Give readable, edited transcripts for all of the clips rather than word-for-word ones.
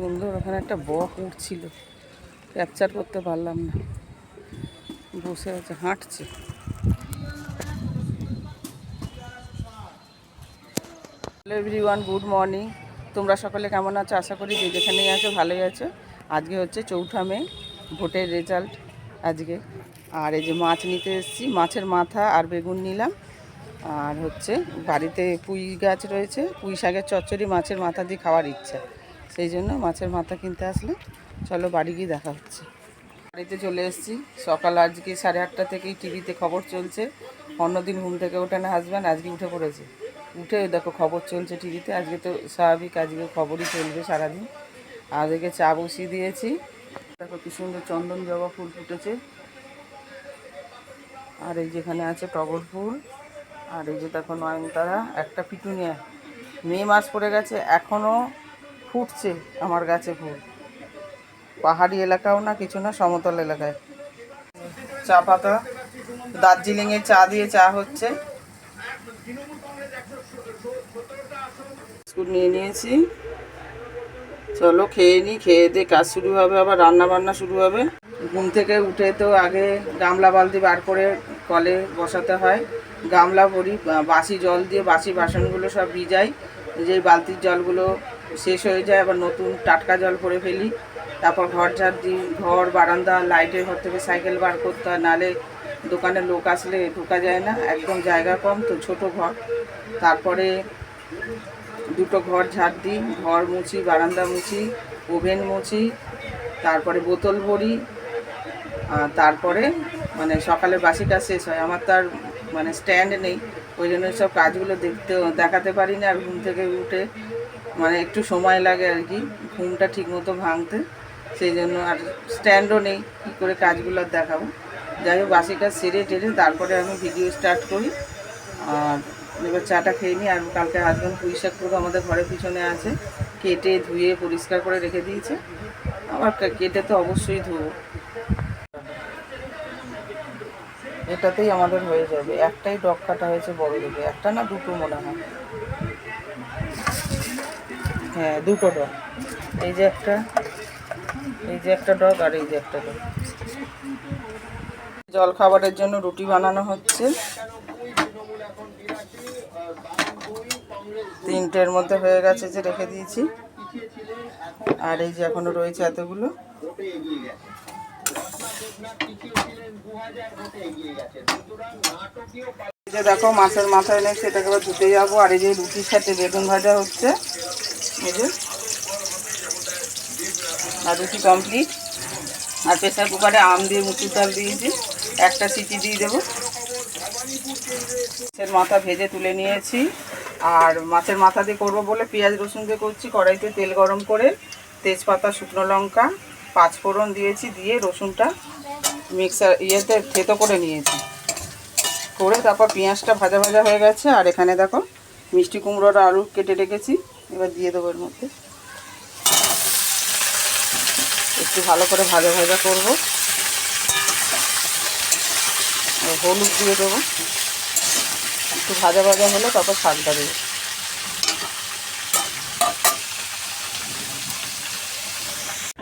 সুন্দর ওখানে একটা বক উঠছিল, ক্যাপচার করতে পারলাম না। বসে আছে, হাঁটছে। Hello everyone, good morning. তোমরা সকলে কেমন আছো? আশা করি যে যেখানেই আছো ভালোই আছো। আজকে হচ্ছে 4 মে, ভোটের রেজাল্ট আজকে। আর এই যে মাছ নিতে এসেছি, মাছের মাথা আর বেগুন নিলাম। আর হচ্ছে বাড়িতে পুঁই গাছ রয়েছে, পুঁই শাকের চচ্চড়ি মাছের মাথা দিয়ে খাওয়ার ইচ্ছা, সেই জন্য মাছের মাথা কিনতে আসলে। চলো বাড়ি গিয়ে দেখা হচ্ছে। বাড়িতে চলে এসেছি সকাল, আজকে 8:30 থেকেই টিভিতে খবর চলছে। অন্যদিন ঘুম থেকে ওঠে না হাজব্যান্ড, আজকে উঠে পড়েছে। উঠে দেখো খবর চলছে টিভিতে, আজকে তো স্বাভাবিক, আজকে খবরই চলবে সারাদিন। আর এদিকে চা বসিয়ে দিয়েছি। দেখো কি সুন্দর চন্দন জবা ফুল ফুটেছে। আর এই যেখানে আছে টগর ফুল। আর এই যে দেখো নয়নতারা, একটা পিটুনিয়া। মে মাস পড়ে গেছে, এখনও ফুটছে আমার গাছে ফুল। পাহাড়ি এলাকাও না কিছু না, সমতল এলাকায়। চা পাতা, দার্জিলিংয়ের চা দিয়ে চা হচ্ছে। বিস্কুট নিয়ে নিয়েছি, চলো খেয়ে নিই। খেয়ে দিয়ে কাজ শুরু হবে, আবার রান্না বান্না শুরু হবে। ঘুম থেকে উঠে তো আগে গামলা বালতি বার করে কলে বসাতে হয়। গামলা ভরি বাসি জল দিয়ে, বাসি বাসনগুলো সব ভিজাই। যেই বালতির জলগুলো শেষ হয়ে যায় আবার নতুন টাটকা জল ভরে ফেলি। তারপর ঘর ঝাড় দিই, ঘর বারান্দা, লাইটের ঘর থেকে সাইকেল বার করতে হয়, নাহলে দোকানে লোক আসলে ঢোকা যায় না, একদম জায়গা কম তো, ছোট ঘর। তারপরে দুটো ঘর ঝাড় দিই, ঘর মুছি, বারান্দা মুছি, ওভেন মুছি, তারপরে বোতল ভরি। তারপরে মানে সকালে বাসি কাজ শেষ হয়। আমার তার মানে স্ট্যান্ড নেই, ওই জন্য সব কাজগুলো দেখাতে পারি না। আর ঘুম থেকে উঠে মানে একটু সময় লাগে আর কি, ঘুমটা ঠিকমতো ভাঙতে, সেই জন্য। আর স্ট্যান্ডও নেই, কী করে কাজগুলো দেখাবো। যাই হোক, বাসি কাজ সেরে টেরে তারপরে আমি ভিডিও স্টার্ট করি। আর এবার চাটা খেয়ে নিই। আর কালকে হাজব্যান্ড পুঁই শাক পুরো আমাদের ঘরের পিছনে আছে, কেটে ধুয়ে পরিষ্কার করে রেখে দিয়েছে। আবার কেটে তো অবশ্যই ধুবো। এটাতেই আমাদের হয়ে যাবে। একটাই ডগ কাটা হয়েছে বড় দেখে, একটা না দুটো মনে হয়। হ্যাঁ, দুটো ডগ। এই যে একটা, এই যে একটা ডগ, আর এই যে একটা ডগ। জল খাবারের জন্য রুটি বানানো হচ্ছে। 3টের মধ্যে হয়ে গেছে, যে রেখে দিয়েছি। আর এই যে এখনো রয়েছে এতগুলো। এই যে দেখো মাছের মাথা এনে সেটাকে এবার ধুতে যাবো। আর এই যে রুটির সাথে বেগুন ভাজা হচ্ছে, এই যে। আর রুটি কমপ্লিট। আর প্রেসার কুকারে আম দিয়ে মুসুর ডাল দিয়েছি, একটা সিটি দিয়ে দেবো। মাছের মাথা ভেজে তুলে নিয়েছি। আর মাছের মাথা দিয়ে করবো বলে পেঁয়াজ রসুন দিয়ে করছি। কড়াইতে তেল গরম করে তেজপাতা, শুকনো লঙ্কা, 5 ফোড়ন দিয়েছি, দিয়ে রসুনটা মিক্সার থেতো করে নিয়েছি। করে তারপর পেঁয়াজটা ভাজা ভাজা হয়ে গেছে। আর এখানে দেখো মিষ্টি কুমড়োর আলু কেটে রেখেছি, এবার দিয়ে দেবো এর মধ্যে। একটু ভালো করে ভাজা ভাজা করবো। হলুদ দিয়ে দেবো, একটু ভাজা ভাজা হলে তারপর শাকটা দেবো।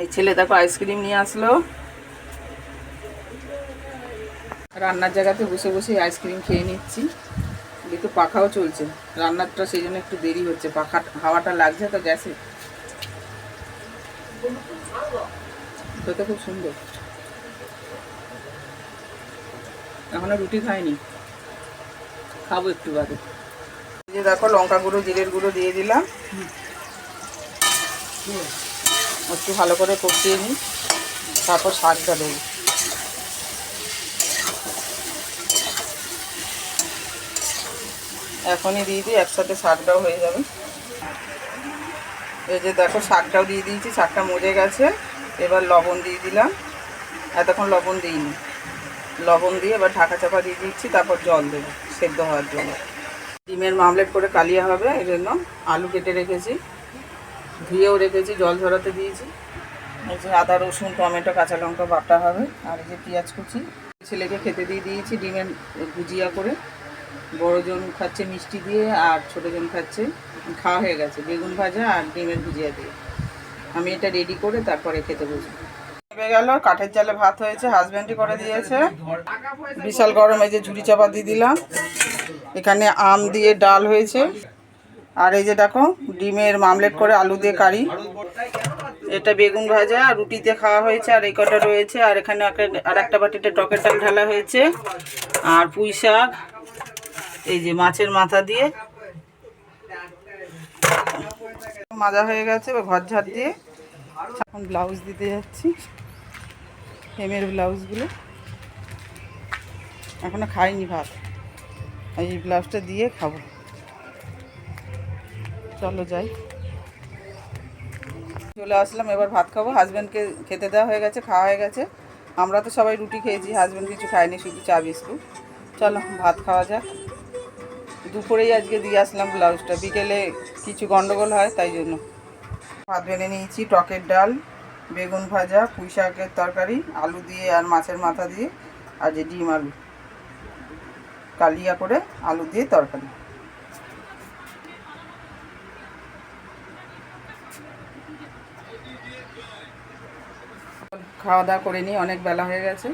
এই ছেলে দেখো আইসক্রিম নিয়ে আসলো। রান্নার জায়গাতে বসে বসে আইসক্রিম খেয়ে নিচ্ছি। একটু পাখাও চলছে রান্নারটা, সেই জন্য একটু দেরি হচ্ছে। পাখা হাওয়াটা লাগছে তো গ্যাসে। এটা খুব সুন্দর। এখনো রুটি খাইনি, খাবো একটু বাদে। এই যে দেখো লঙ্কা গুঁড়ো, জিরের গুঁড়ো দিয়ে দিলাম। একটু ভালো করে কষিয়ে নিই, তারপর শাকটা দেবো। এখনই দিয়ে দিই, একসাথে শাকটাও হয়ে যাবে। এই যে দেখো শাকটাও দিয়ে দিয়েছি, শাকটা মজে গেছে। এবার লবণ দিয়ে দিলাম, এতক্ষণ লবণ দিইনি। লবণ দিয়ে এবার ঢাকা চাপা দিয়ে দিচ্ছি, তারপর জল দেবো সেদ্ধ হওয়ার জন্য। ডিমের মামলেট করে কালিয়া হবে, এই জন্য আলু কেটে রেখেছি, ধুয়েও রেখেছি, জল ঝরাতে দিয়েছি। এই যে আদা, রসুন, টমেটো, কাঁচা লঙ্কা বাটা হবে। আর এই যে পেঁয়াজ কুচি। ছেলেকে খেতে দিয়ে দিয়েছি ডিমের ভুজিয়া করে। বড়জন খাচ্ছে মিষ্টি দিয়ে, আর ছোটোজন খাচ্ছে, খাওয়া হয়ে গেছে, বেগুন ভাজা আর ডিমের ভুজিয়া দিয়ে। আমি এটা রেডি করে তারপরে খেতে বসবো। নেমে গেল, কাঠের জালে ভাত হয়েছে, হাজব্যান্ডই করে দিয়েছে। বিশাল গরম, এই যে ঝুড়ি চাপা দিয়ে দিলাম। এখানে আম দিয়ে ডাল হয়েছে, আর এই যে দেখো ডিমের মামলেট করে আলু দিয়ে কারি। এটা বেগুন ভাজা রুটিতে খাওয়া হয়েছে, আর এই কটা রয়েছে। আর এখানে আর একটা বাটিতে টকের ডাল ঢালা হয়েছে, আর পুঁই শাক, এই যে মাছের মাথা দিয়ে মাজা হয়ে গেছে। ঘর ঝাড় দিয়ে এখন ব্লাউজ দিতে যাচ্ছি, হেমের ব্লাউজগুলো। এখনো খাইনি ভাত, এই ব্লাউজটা দিয়ে খাবো। চলো যাই, চলে আসলাম, এবার ভাত খাবো। হাজব্যান্ডকে খেতে দেওয়া হয়ে গেছে, খাওয়া হয়ে গেছে। আমরা তো সবাই রুটি খেয়েছি, হাজব্যান্ড কিছু খায়নি, শুধু চা বিস্কুট। চলো ভাত খাওয়া যাক। দুপুরেই আজকে দিয়ে আসলাম ব্লাউজটা, বিকেলে কিছু গন্ডগোল হয় তাই জন্য। ভাত বেড়ে নিয়েছি, টকের ডাল, বেগুন ভাজা, পুঁই শাকের তরকারি আলু দিয়ে আর মাছের মাথা দিয়ে, আর যে ডিম আলু কালিয়া করে আলু দিয়ে তরকারি। খাওয়া দাওয়া করে নিই, অনেক বেলা হয়ে গেছে।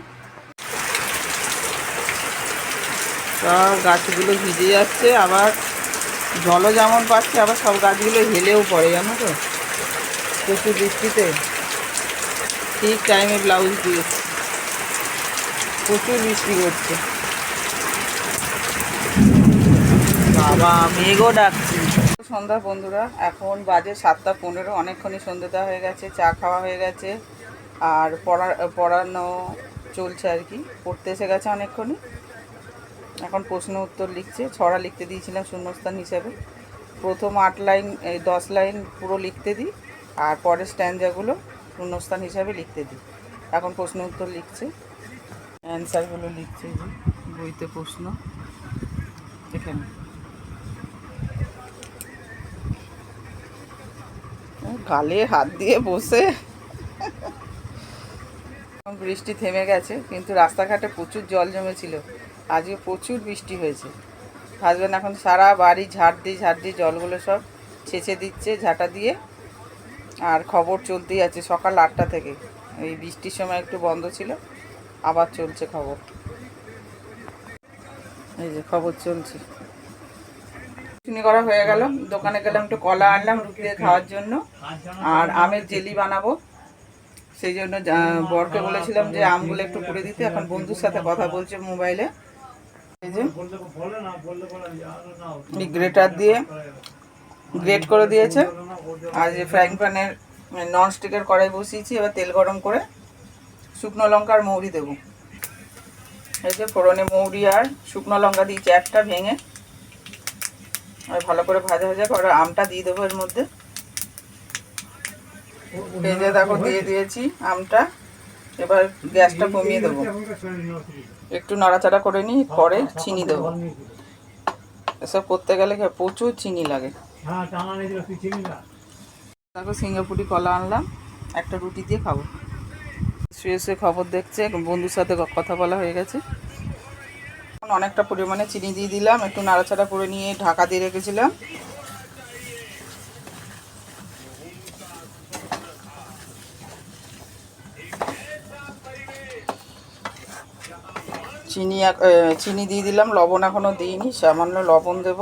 সব গাছগুলো ভিজে যাচ্ছে, আবার জলও যেমন পাচ্ছে, আবার সব গাছগুলো হেলেও পড়ে, জানো তো, প্রচুর বৃষ্টিতে। ঠিক টাইমে ব্লাউজ দিয়েছি, প্রচুর বৃষ্টি করছে। বাবা মেঘও ডাকছে। সন্ধ্যা বন্ধুরা, এখন বাজে 7টা 15, অনেকক্ষণই সন্ধ্যে দেওয়া হয়ে গেছে, চা খাওয়া হয়ে গেছে, আর পড়ানো চলছে আর কি। পড়তে এসে গেছে অনেকক্ষণই, এখন প্রশ্ন উত্তর লিখছে। ছড়া লিখতে দিয়েছিলাম শূন্যস্থান হিসাবে। প্রথম 8 লাইন 10 লাইন পুরো লিখতে দিই, আর পরের স্ট্যান্ডাগুলো শূন্যস্থান হিসাবে লিখতে দিই। এখন প্রশ্ন উত্তর লিখছে, অ্যান্সারগুলো লিখছে। যে বইতে প্রশ্ন এখানে গালে হাত দিয়ে বসে। বৃষ্টি থেমে গেছে, কিন্তু রাস্তাঘাটে প্রচুর জল জমেছিল, আজকে প্রচুর বৃষ্টি হয়েছে। হাজব্যান্ড এখন সারা বাড়ি ঝাড় দিয়ে জলগুলো সব ছেঁচে দিচ্ছে ঝাঁটা দিয়ে। আর খবর চলতেই আছে সকাল 8টা থেকে, এই বৃষ্টির সময় একটু বন্ধ ছিল, আবার চলছে খবর। এই যে খবর চলছে। চিনি করা হয়ে গেল, দোকানে গেলাম, একটু কলা আনলাম রুটি দিয়ে খাওয়ার জন্য, আর আমের জেলি বানাবো। সেই জন্য বরকে বলেছিলাম যে আমগুলো একটু পুড়ে দিতে। এখন বন্ধুর সাথে কথা বলছে মোবাইলে। এই যে গ্রেটার দিয়ে গ্রেট করে দিয়েছে। আর যে ফ্রাইং প্যানের নন স্টিকের কড়াই বসিয়েছি, এবার তেল গরম করে শুকনো লঙ্কা আর মৌরি দেবো। এই যে ফোড়নে মৌরি আর শুকনো লঙ্কা দিয়েছি একটা ভেঙে, আর ভালো করে ভাজা করে আমটা দিয়ে দেবো এর মধ্যে। এই যে দেখো দিয়ে দিয়েছি আমটা, এবার গ্যাসটা কমিয়ে দেবো, একটু নাড়াচাড়া করে নিই, পরে চিনি দেবো। এসব করতে গেলে প্রচুর চিনি লাগে। দেখো সিঙ্গাপুরি কলা আনলাম, একটা রুটি দিয়ে খাবো। শুয়ে খবর দেখছে, বন্ধুর সাথে কথা বলা হয়ে গেছে। অনেকটা পরিমাণে চিনি দিয়ে দিলাম, একটু নাড়াচাড়া করে নিয়ে ঢাকা দিয়ে রেখেছিলাম। চিনি দিয়ে দিলাম, লবণ এখনো দিইনি, সামান্য লবণ দেব।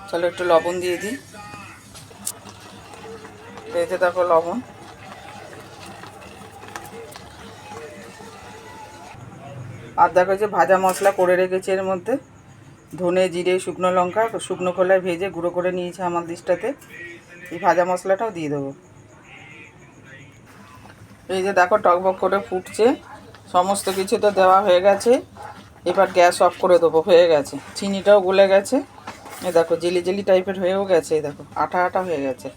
চলো একটু লবণ দিয়ে দিই। এতে দেখো লবণ। আর দেখো যে ভাজা মশলা করে রেখেছি, এর মধ্যে ধনে জিরে শুকনো লঙ্কা শুকনো খোলায় ভেজে গুঁড়ো করে নিয়েছে আমার ডিশটাতে। এই ভাজা মশলাটাও দিয়ে দেবো। এই যে দেখো টকবক করে ফুটছে, সমস্ত কিছু তো দেওয়া হয়ে গেছে। এবার গ্যাস অফ করে দেবো, হয়ে গেছে। চিনিটাও গলে গেছে, এই দেখো জেলি জেলি টাইপের হয়েও গেছে, এই দেখো আঠা আঠা হয়ে গেছে।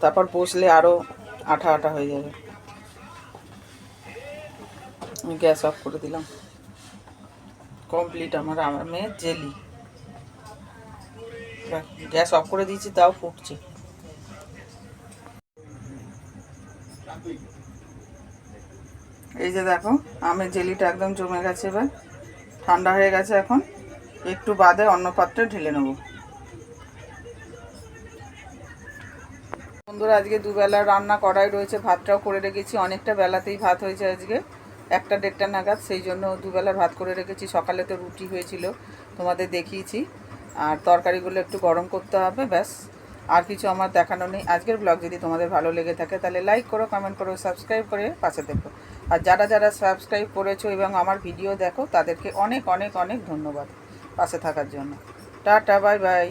তারপর বসলে আরও আঠা আঠা হয়ে যাবে। গ্যাস অফ করে দিলাম, কমপ্লিট আমার আমের জেলি। গ্যাস অফ করে দিয়েছি, তাও ফুটছে। এই যে দেখো আমের জেলিটা একদম জমে গেছে, এবার ঠান্ডা হয়ে গেছে। এখন একটু বাদে অন্য পাত্রে ঢেলে নেব। বন্ধুরা আজকে দুবেলা রান্না করাই রয়েছে, ভাতটাও করে রেখেছি, অনেকটা বেলাতেই ভাত হয়েছে আজকে 1টা-1:30টা নাগাদ, সেই জন্য দুবেলার ভাত করে রেখেছি। সকালে তো রুটি হয়েছিল তোমাদের দেখিয়েছি, আর তরকারিগুলো একটু গরম করতে হবে, ব্যাস আর কিছু আমার দেখানো নেই। আজকের ব্লগ যদি তোমাদের ভালো লেগে থাকে তাহলে লাইক করো, কমেন্ট করো, সাবস্ক্রাইব করে পাশে দেখো। আর যারা যারা সাবস্ক্রাইব করেছো এবং আমার ভিডিও দেখো তাদেরকে অনেক অনেক অনেক ধন্যবাদ পাশে থাকার জন্য। Tata, bye bye.